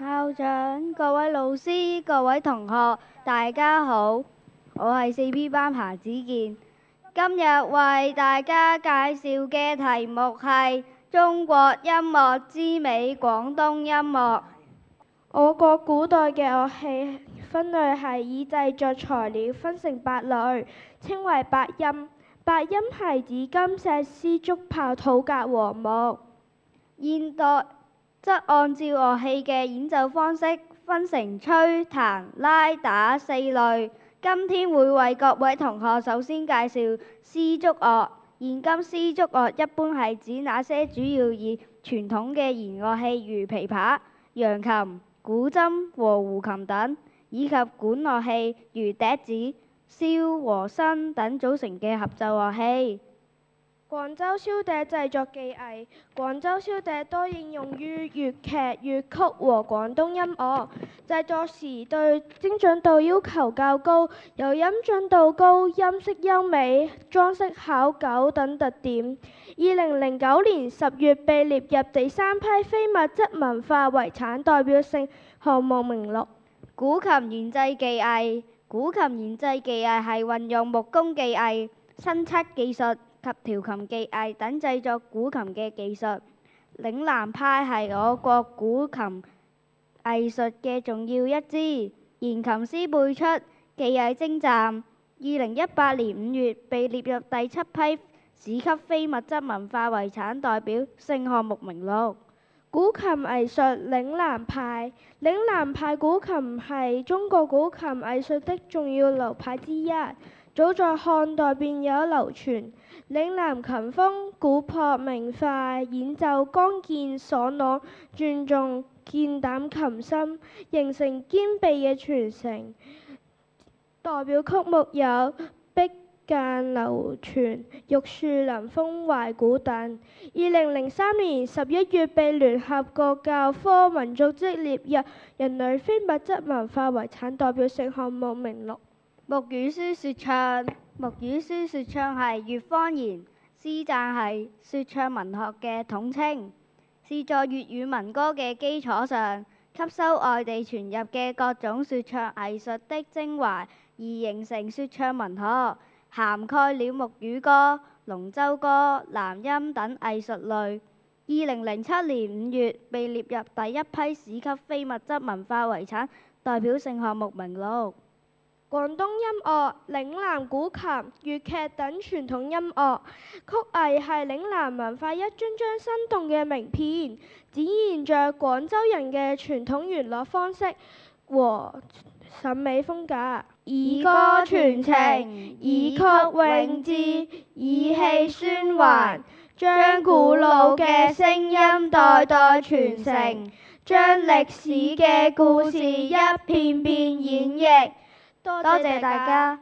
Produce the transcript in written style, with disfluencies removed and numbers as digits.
校長、各位老師、各位同學，大家好，我係4B 班彭子健。今日為大家介紹嘅題目係中國音樂之美廣東音樂。我國古代嘅樂器分類係以製作材料分成8類，稱為8音。8音係指金石、絲竹、炮、土、革和木。現代則按照樂器嘅演奏方式分成吹、彈、拉、打4類。今天會為各位同學首先介紹絲竹樂。現今絲竹樂一般係指那些主要以傳統嘅弦樂器如琵琶、揚琴、古箏和胡琴等，以及管樂器如笛子、簫和笙等組成嘅合奏樂器。廣州簫笛製作技藝。廣州簫笛多應用於粵劇、粵曲和廣東音樂，製作時對精準度要求較高，有音準度高、音色優美、裝飾考究等特點。2009年10月被列入第3批非物質文化遺產代表性項目名錄。古琴研製技藝。古琴研製技藝係運用木工技藝、生漆技術及調琴技藝等製作古琴嘅技術。嶺南派係我國古琴藝術嘅重要一支，弦琴師輩出，技藝精湛。2018年5月被列入第7批市級非物質文化遺產代表性項目名錄。古琴藝術嶺南派。嶺南派古琴係中國古琴藝術的重要流派之一，早在漢代便有流傳。嶺南琴風古樸明快，演奏剛健爽朗，尊重健膽琴心，形成兼備嘅傳承。代表曲目有《碧澗流泉》、《玉樹臨風懷古》等。2003年11月被聯合國教科文組織列入人類非物質文化遺產代表性項目名錄。木語書說唱。木語書說唱係粵方言、詩讚係說唱文學嘅統稱，是在粵語民歌嘅基礎上，吸收外地傳入嘅各種說唱藝術的精華而形成說唱文學，涵蓋了木語歌、龍舟歌、南音等藝術類。2007年5月被列入第1批市級非物質文化遺產代表性項目名錄。廣東音樂、嶺南古琴、粵劇等傳統音樂。曲藝係嶺南文化一張張生動嘅名片，展現着廣州人嘅傳統娛樂方式和審美風格。以歌傳情，以曲詠志，以氣宣還，將古老嘅聲音代代傳承，將歷史嘅故事一遍遍演繹。多謝大家。